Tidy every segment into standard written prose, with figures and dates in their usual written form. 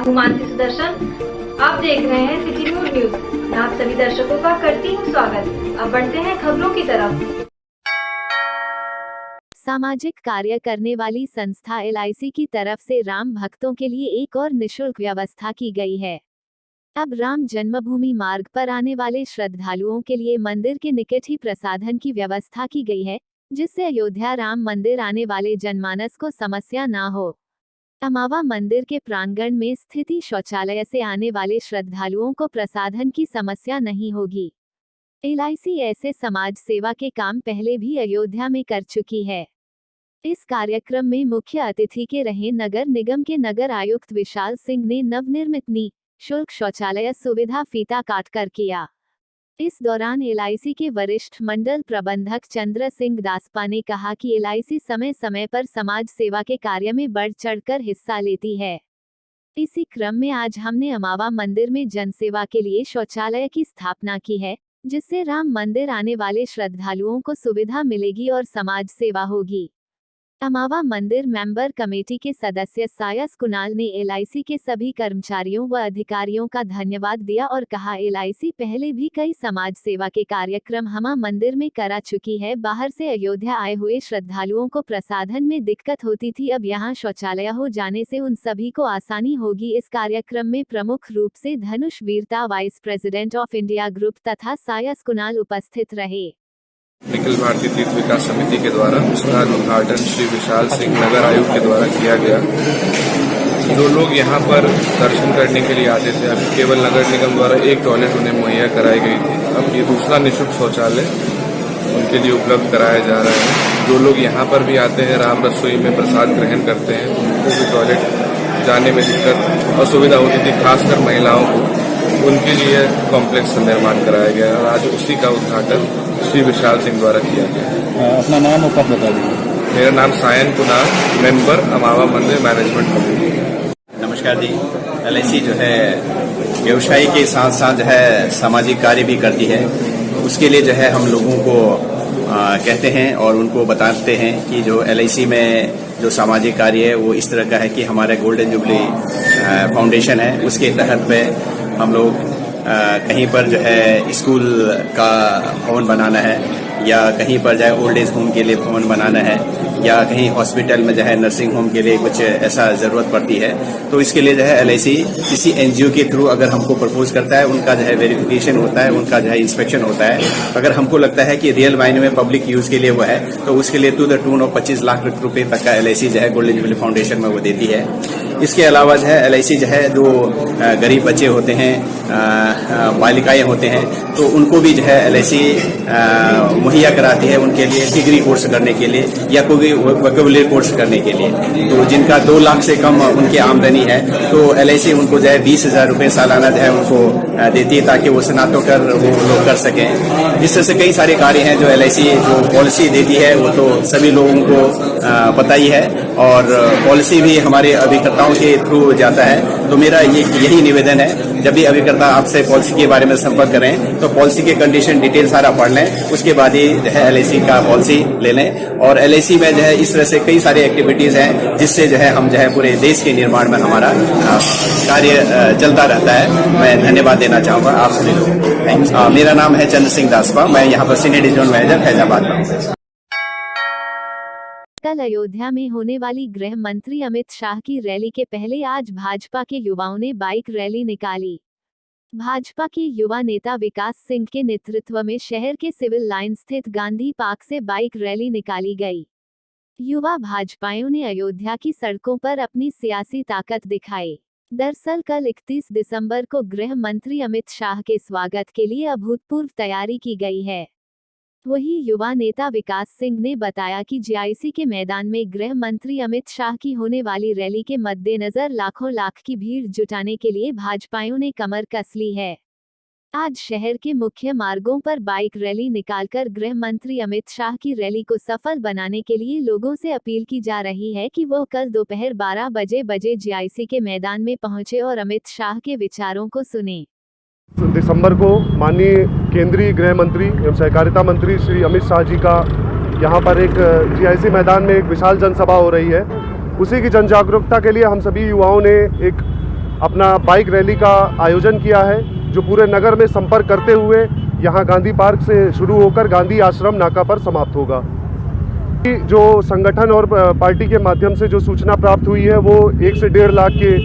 हूँ मानसी सुदर्शन। आप देख रहे हैं सिटी न्यूज। मैं आप सभी दर्शकों का करती हूँ स्वागत। अब बढ़ते हैं खबरों की तरफ। सामाजिक कार्य करने वाली संस्था LIC की तरफ से राम भक्तों के लिए एक और निःशुल्क व्यवस्था की गई है। अब राम जन्मभूमि मार्ग पर आने वाले श्रद्धालुओं के लिए मंदिर के निकट ही प्रसाधन की व्यवस्था की गई है, जिससे अयोध्या राम मंदिर आने वाले जनमानस को समस्या ना हो। अमावा मंदिर के प्रांगण में स्थित शौचालय से आने वाले श्रद्धालुओं को प्रसाधन की समस्या नहीं होगी। LIC ऐसे समाज सेवा के काम पहले भी अयोध्या में कर चुकी है। इस कार्यक्रम में मुख्य अतिथि के रहे नगर निगम के नगर आयुक्त विशाल सिंह ने नवनिर्मित निःशुल्क शौचालय सुविधा फीता काटकर किया। इस दौरान LIC के वरिष्ठ मंडल प्रबंधक चंद्र सिंह दासपा ने कहा कि LIC समय समय पर समाज सेवा के कार्य में बढ़ चढ़कर हिस्सा लेती है। इसी क्रम में आज हमने अमावा मंदिर में जनसेवा के लिए शौचालय की स्थापना की है, जिससे राम मंदिर आने वाले श्रद्धालुओं को सुविधा मिलेगी और समाज सेवा होगी। अमावा मंदिर मेंबर कमेटी के सदस्य सायस कुणाल ने LIC के सभी कर्मचारियों व अधिकारियों का धन्यवाद दिया और कहा, LIC पहले भी कई समाज सेवा के कार्यक्रम हमा मंदिर में करा चुकी है। बाहर से अयोध्या आए हुए श्रद्धालुओं को प्रसाधन में दिक्कत होती थी, अब यहां शौचालय हो जाने से उन सभी को आसानी होगी। इस कार्यक्रम में प्रमुख रूप से धनुष वीरता vice president of India group तथा सायस कुणाल उपस्थित रहे। निखिल भारतीय तीर्थ विकास समिति के द्वारा उसका उद्घाटन श्री विशाल सिंह नगर आयुक्त के द्वारा किया गया। जो लोग यहाँ पर दर्शन करने के लिए आते थे, अभी केवल नगर निगम द्वारा एक टॉयलेट उन्हें मुहैया कराई गई थी, अब ये दूसरा निःशुल्क शौचालय उनके लिए उपलब्ध कराया जा रहा है। जो लोग यहाँ पर भी आते हैं, राम रसोई में प्रसाद ग्रहण करते हैं, उनको भी टॉयलेट जाने में दिक्कत असुविधा होती थी, खासकर महिलाओं को, उनके लिए कॉम्प्लेक्स का निर्माण कराया गया और आज उसी का उद्घाटन श्री विशाल सिंह द्वारा किया गया। अपना नाम और पद बता दीजिए। मेरा नाम सायन कुणाल, मेंबर अमावा मंदिर मैनेजमेंट कमेटी। नमस्कार जी। LIC जो है व्यवसाय के साथ साथ जो है सामाजिक कार्य भी करती है। उसके लिए जो है हम लोगों को कहते हैं और उनको बताते हैं कि जो LIC में जो सामाजिक कार्य है वो इस तरह का है कि हमारा गोल्डन जुबली फाउंडेशन है, उसके तहत में हम लोग कहीं पर जो है स्कूल का भवन बनाना है, या कहीं पर जो है ओल्ड एज होम के लिए भवन बनाना है, या कहीं हॉस्पिटल में जो है नर्सिंग होम के लिए कुछ ऐसा ज़रूरत पड़ती है, तो इसके लिए जो है LIC किसी NGO के थ्रू अगर हमको प्रपोज करता है, उनका जो है वेरिफिकेशन होता है, उनका जो है इंस्पेक्शन होता है। अगर हमको लगता है कि रियल मायने में पब्लिक यूज़ के लिए वो है, तो उसके लिए to the tune of 25 lakh रुपए तक का LIC जो है गोल्डन जुबली फाउंडेशन में वो देती है। इसके अलावा जो है LIC जो है जो गरीब बच्चे होते हैं, बालिकाएं होते हैं, तो उनको भी जो है LIC मुहैया कराती है उनके लिए डिग्री कोर्स करने के लिए या कोई वोकेबुलरी कोर्स करने के लिए। तो जिनका 2 लाख से कम उनकी आमदनी है, तो LIC उनको जो है 20,000 रुपये सालाना जो है उनको देती है, ताकि वो स्नातकोत्तर वो लोग कर सकें। इस तरह से कई सारे कार्य हैं जो LIC जो पॉलिसी देती है, वो तो सभी लोगों को पता ही है, और पॉलिसी भी हमारे अभिकर्ताओं के थ्रू जाता है। तो मेरा यही निवेदन है, जब भी अभिकर्ता आपसे पॉलिसी के बारे में संपर्क करें तो पॉलिसी के कंडीशन डिटेल सारा पढ़ लें, उसके बाद ही जो है LIC का पॉलिसी ले लें। और LIC में जो है इस तरह से कई सारी एक्टिविटीज हैं जिससे जो है हम जो है पूरे देश के निर्माण में हमारा कार्य चलता रहता है। मैं धन्यवाद देना चाहूँगा आप सभी लोगों। मेरा नाम है चंद्र सिंह दासपा, मैं यहाँ पर सीनियर डिवीजन मैनेजर फैजाबाद में। कल अयोध्या में होने वाली गृह मंत्री अमित शाह की रैली के पहले आज भाजपा के युवाओं ने बाइक रैली निकाली। भाजपा के युवा नेता विकास सिंह के नेतृत्व में शहर के सिविल लाइन स्थित गांधी पार्क से बाइक रैली निकाली गई। युवा भाजपाइयों ने अयोध्या की सड़कों पर अपनी सियासी ताकत दिखाई। दरअसल कल 31 दिसंबर को गृह मंत्री अमित शाह के स्वागत के लिए अभूतपूर्व तैयारी की गई है। वहीं युवा नेता विकास सिंह ने बताया कि GIC के मैदान में गृह मंत्री अमित शाह की होने वाली रैली के मद्देनजर लाखों लाख की भीड़ जुटाने के लिए भाजपाइयों ने कमर कस ली है। आज शहर के मुख्य मार्गों पर बाइक रैली निकालकर गृह मंत्री अमित शाह की रैली को सफल बनाने के लिए लोगों से अपील की जा रही है कि वो कल दोपहर 12 बजे GIC के मैदान में पहुंचे और अमित शाह के विचारों को सुने। दिसंबर को माननीय केंद्रीय गृह मंत्री एवं सहकारिता मंत्री श्री अमित शाह जी का यहाँ पर एक GIC मैदान में एक विशाल जनसभा हो रही है। उसी की जन जागरूकता के लिए हम सभी युवाओं ने एक अपना बाइक रैली का आयोजन किया है, जो पूरे नगर में संपर्क करते हुए यहाँ गांधी पार्क से शुरू होकर गांधी आश्रम नाका पर समाप्त होगा। जो संगठन और पार्टी के माध्यम से जो सूचना प्राप्त हुई है वो 1 से 1.5 लाख के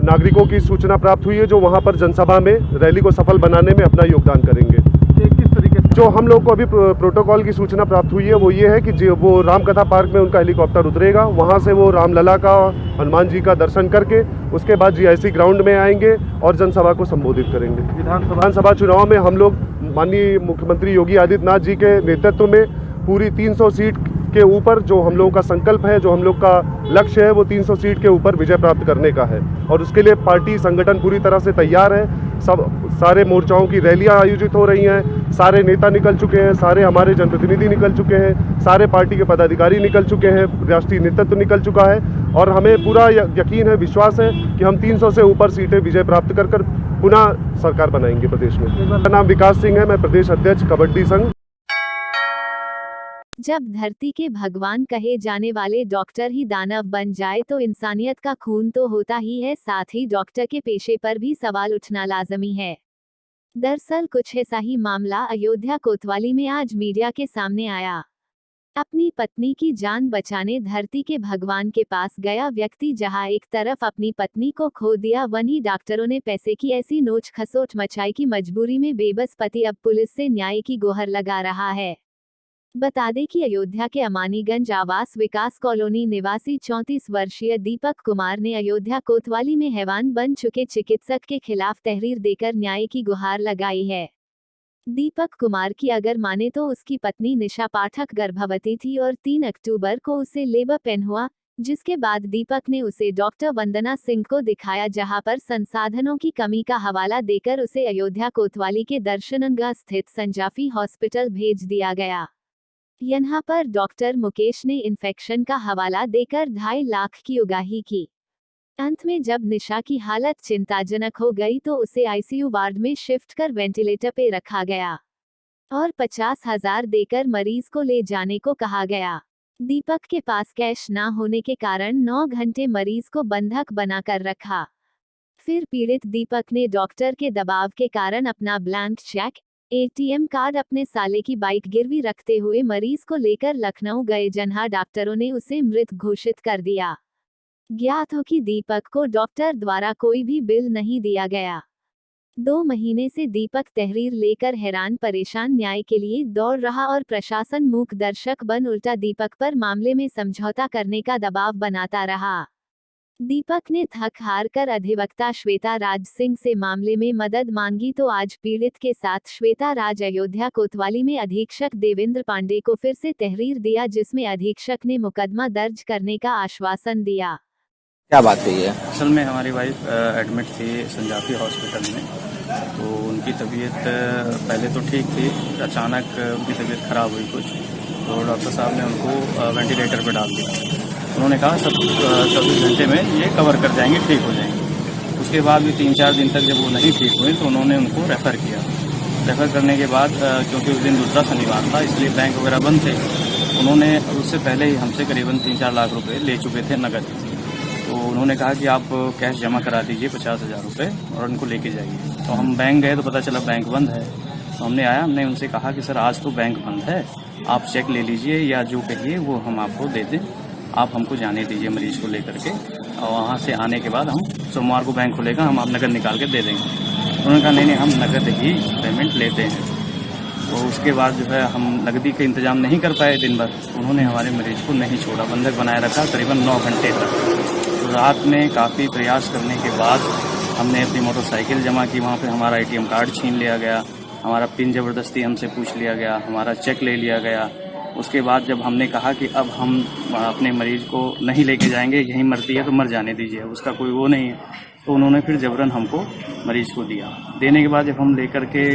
नागरिकों की सूचना प्राप्त हुई है, जो वहां पर जनसभा में रैली को सफल बनाने में अपना योगदान करेंगे। किस तरीके से जो हम लोग को अभी प्रोटोकॉल की सूचना प्राप्त हुई है वो ये है कि वो रामकथा पार्क में उनका हेलीकॉप्टर उतरेगा, वहां से वो रामलला का, हनुमान जी का दर्शन करके उसके बाद GIC ग्राउंड में आएंगे और जनसभा को संबोधित करेंगे। विधानसभा चुनाव में हम लोग माननीय मुख्यमंत्री योगी आदित्यनाथ जी के नेतृत्व में पूरी 300 सीट के ऊपर जो हम लोगों का संकल्प है, जो हम लोग का लक्ष्य है, वो 300 सीट के ऊपर विजय प्राप्त करने का है और उसके लिए पार्टी संगठन पूरी तरह से तैयार है। सारे मोर्चाओं की रैलियां आयोजित हो रही हैं, सारे नेता निकल चुके हैं, सारे हमारे जनप्रतिनिधि निकल चुके हैं, सारे पार्टी के पदाधिकारी निकल चुके हैं, राष्ट्रीय नेतृत्व निकल चुका है और हमें पूरा यकीन है, विश्वास है कि हम 300 से ऊपर सीटें विजय प्राप्त कर पुनः सरकार बनाएंगे प्रदेश में। मेरा नाम विकास सिंह है, मैं प्रदेश अध्यक्ष कबड्डी संघ। जब धरती के भगवान कहे जाने वाले डॉक्टर ही दानव बन जाए तो इंसानियत का खून तो होता ही है, साथ ही डॉक्टर के पेशे पर भी सवाल उठना लाजमी है। दरअसल कुछ ऐसा ही मामला अयोध्या कोतवाली में आज मीडिया के सामने आया। अपनी पत्नी की जान बचाने धरती के भगवान के पास गया व्यक्ति जहां एक तरफ अपनी पत्नी को खो दिया, वहीं डॉक्टरों ने पैसे की ऐसी नोच खसोट मचाई कि मजबूरी में बेबस पति अब पुलिस से न्याय की गुहार लगा रहा है। बता दें कि अयोध्या के अमानीगंज आवास विकास कॉलोनी निवासी 34 वर्षीय दीपक कुमार ने अयोध्या कोतवाली में हैवान बन चुके चिकित्सक के खिलाफ तहरीर देकर न्याय की गुहार लगाई है। दीपक कुमार की अगर माने तो उसकी पत्नी निशा पाठक गर्भवती थी और 3 अक्टूबर को उसे लेबर पेन हुआ, जिसके बाद दीपक ने उसे डॉक्टर वंदना सिंह को दिखाया, जहां पर संसाधनों की कमी का हवाला देकर उसे अयोध्या कोतवाली के दर्शनगंगा स्थित संजाफी हॉस्पिटल भेज दिया गया। यहां पर डॉक्टर मुकेश ने इन्फेक्शन का हवाला देकर 2.5 लाख की उगाही की। अंत में जब निशा की हालत चिंताजनक हो गई तो उसे ICU वार्ड में शिफ्ट कर वेंटिलेटर पे रखा गया और 50,000 देकर मरीज को ले जाने को कहा गया। दीपक के पास कैश ना होने के कारण 9 घंटे मरीज को बंधक बनाकर रखा। फिर पीड़ित दीपक ने डॉक्टर के दबाव के कारण अपना ब्लैंक चेक, ATM कार्ड, अपने साले की बाइक गिरवी रखते हुए मरीज को लेकर लखनऊ गए, जहां डॉक्टरों ने उसे मृत घोषित कर दिया। ज्ञात हो कि दीपक को डॉक्टर द्वारा कोई भी बिल नहीं दिया गया। 2 महीने से दीपक तहरीर लेकर हैरान परेशान न्याय के लिए दौड़ रहा और प्रशासन मूक दर्शक बन उल्टा दीपक पर मामले में समझौता करने का दबाव बनाता रहा। दीपक ने थक हार कर अधिवक्ता श्वेता राज सिंह से मामले में मदद मांगी तो आज पीड़ित के साथ श्वेता राज अयोध्या कोतवाली में अधीक्षक देवेंद्र पांडे को फिर से तहरीर दिया, जिसमें अधीक्षक ने मुकदमा दर्ज करने का आश्वासन दिया। क्या बात हुई है? असल में हमारी वाइफ एडमिट थी संजाफी हॉस्पिटल में, तो उनकी तबीयत पहले तो ठीक थी, अचानक उनकी तबीयत खराब हुई कुछ, तो डॉक्टर साहब ने उनको वेंटिलेटर पर डाल दिया। उन्होंने कहा सब 24 घंटे में ये कवर कर जाएंगे, ठीक हो जाएंगे। उसके बाद भी 3-4 दिन तक जब वो नहीं ठीक हुई तो उन्होंने उनको रेफ़र किया। रेफ़र करने के बाद क्योंकि उस दिन दूसरा शनिवार था इसलिए बैंक वगैरह बंद थे, उन्होंने उससे पहले ही हमसे करीबन 3-4 लाख रुपए ले चुके थे नकद। तो उन्होंने कहा कि आप कैश जमा करा दीजिए 50,000 रुपये और उनको लेके जाइए। तो हम बैंक गए तो पता चला बैंक बंद है। तो हमने उनसे कहा कि सर आज तो बैंक बंद है, आप चेक ले लीजिए या जो कहिए वो हम आपको दे दें, आप हमको जाने दीजिए मरीज को लेकर के, और वहाँ से आने के बाद हम सोमवार को बैंक खुलेगा, हम आप नकद निकाल के दे देंगे। उन्होंने कहा नहीं हम नकद ही पेमेंट लेते हैं। तो उसके बाद जो है हम नकदी का इंतजाम नहीं कर पाए दिन भर, उन्होंने हमारे मरीज को नहीं छोड़ा, बंधक बनाए रखा करीबन 9 घंटे तक। तो रात में काफ़ी प्रयास करने के बाद हमने अपनी मोटरसाइकिल जमा की, वहाँ पे हमारा ATM कार्ड छीन लिया गया, हमारा पिन ज़बरदस्ती हमसे पूछ लिया गया, हमारा चेक ले लिया गया। उसके बाद जब हमने कहा कि अब हम अपने मरीज को नहीं लेके जाएंगे, यहीं मरती है तो मर जाने दीजिए, उसका कोई वो नहीं है, तो उन्होंने फिर जबरन हमको मरीज को दिया। देने के बाद जब हम लेकर के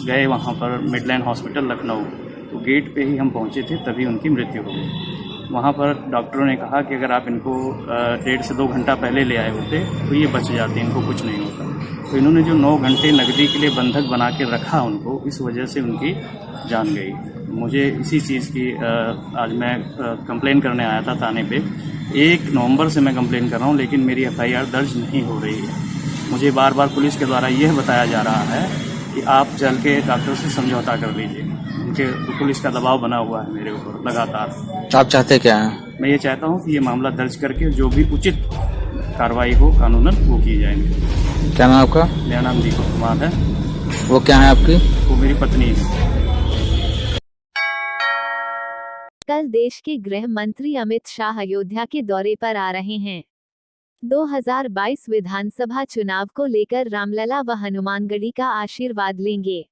गए वहाँ पर मिडलैंड हॉस्पिटल लखनऊ, तो गेट पे ही हम पहुँचे थे तभी उनकी मृत्यु हो गई। वहाँ पर डॉक्टरों ने कहा कि अगर आप इनको 1.5 से 2 घंटा पहले ले आए होते तो ये बच जाते, इनको कुछ नहीं होता। तो इन्होंने जो 9 घंटे नकदी के लिए बंधक बना के रखा उनको, इस वजह से उनकी जान गई। मुझे इसी चीज़ की आज मैं कंप्लेन करने आया था थाने पे 1 नवंबर से मैं कंप्लेन कर रहा हूँ, लेकिन मेरी FIR दर्ज नहीं हो रही है। मुझे बार बार पुलिस के द्वारा यह बताया जा रहा है कि आप चल के डॉक्टर से समझौता कर लीजिए। उनके पुलिस का दबाव बना हुआ है मेरे ऊपर लगातार। आप चाहते क्या हैं? मैं ये चाहता हूँ कि ये मामला दर्ज करके जो भी उचित कार्रवाई हो कानूनन वो की जाएगी। क्या नाम आपका? मेरा नाम दीपक कुमार है। वो क्या है आपकी? वो मेरी पत्नी है। कल देश के गृह मंत्री अमित शाह अयोध्या के दौरे पर आ रहे हैं। 2022 विधानसभा चुनाव को लेकर रामलला व हनुमानगढ़ी का आशीर्वाद लेंगे।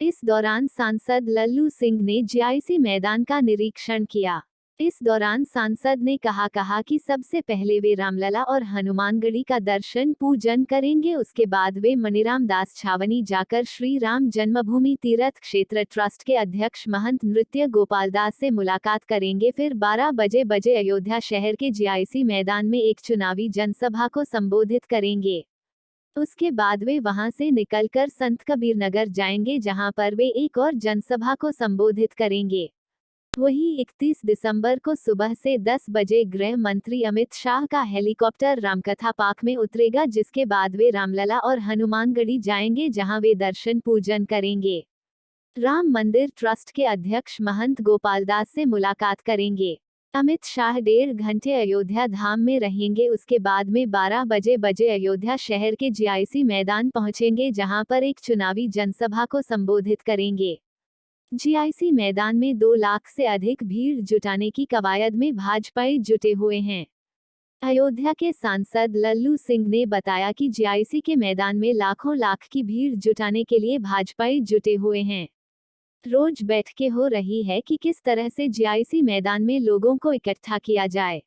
इस दौरान सांसद लल्लू सिंह ने जीआईसी मैदान का निरीक्षण किया। इस दौरान सांसद ने कहा कि सबसे पहले वे रामलला और हनुमानगढ़ी का दर्शन पूजन करेंगे, उसके बाद वे मणिराम दास छावनी जाकर श्री राम जन्मभूमि तीर्थ क्षेत्र ट्रस्ट के अध्यक्ष महंत नृत्य गोपाल दास से मुलाकात करेंगे। फिर 12 बजे अयोध्या शहर के जीआईसी मैदान में एक चुनावी जनसभा को संबोधित करेंगे। उसके बाद वे वहां से निकलकर संत कबीर नगर जाएंगे, जहां पर वे एक और जनसभा को संबोधित करेंगे। वहीं 31 दिसंबर को सुबह से 10 बजे गृह मंत्री अमित शाह का हेलीकॉप्टर रामकथा पार्क में उतरेगा, जिसके बाद वे रामलला और हनुमानगढ़ी जाएंगे, जहां वे दर्शन पूजन करेंगे। राम मंदिर ट्रस्ट के अध्यक्ष महंत गोपाल दास से मुलाकात करेंगे। अमित शाह 1.5 घंटे अयोध्या धाम में रहेंगे। उसके बाद में 12 बजे अयोध्या शहर के जीआईसी मैदान पहुंचेंगे, जहां पर एक चुनावी जनसभा को संबोधित करेंगे। जीआईसी मैदान में 2 लाख से अधिक भीड़ जुटाने की कवायद में भाजपाई जुटे हुए हैं। अयोध्या के सांसद लल्लू सिंह ने बताया कि जीआईसी के मैदान में लाखों लाख की भीड़ जुटाने के लिए भाजपाई जुटे हुए हैं। रोज बैठकें हो रही है कि किस तरह से जीआईसी मैदान में लोगों को इकट्ठा किया जाए।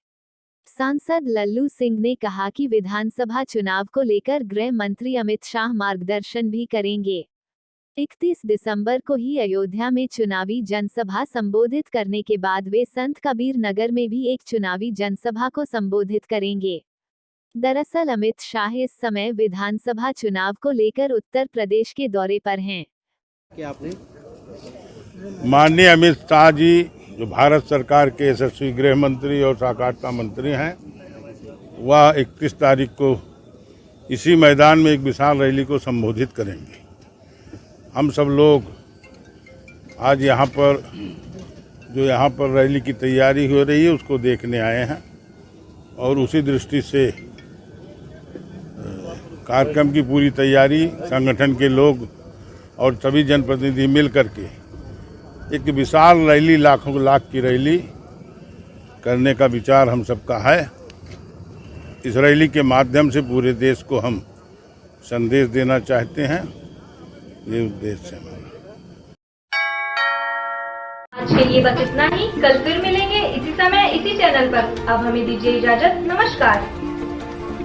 सांसद लल्लू सिंह ने कहा कि विधानसभा चुनाव को लेकर गृह मंत्री अमित शाह मार्गदर्शन भी करेंगे। 31 दिसंबर को ही अयोध्या में चुनावी जनसभा संबोधित करने के बाद वे संत कबीर नगर में भी एक चुनावी जनसभा को संबोधित करेंगे। दरअसल अमित शाह इस समय विधानसभा चुनाव को लेकर उत्तर प्रदेश के दौरे पर हैं। माननीय अमित शाह जी, जो भारत सरकार के यशस्वी गृह मंत्री और सहकारिता मंत्री हैं, वह 31 तारीख को इसी मैदान में एक विशाल रैली को संबोधित करेंगे। हम सब लोग आज यहाँ पर रैली की तैयारी हो रही है उसको देखने आए हैं और उसी दृष्टि से कार्यक्रम की पूरी तैयारी संगठन के लोग और सभी जनप्रतिनिधि मिल करके एक विशाल रैली, लाखों लाख की रैली करने का विचार हम सबका है। इस रैली के माध्यम से पूरे देश को हम संदेश देना चाहते हैं, ये उद्देश्य है हमारा। आज के लिए बस इतना ही। कल फिर मिलेंगे इसी समय इसी चैनल पर। अब हमें दीजिए इजाजत। नमस्कार।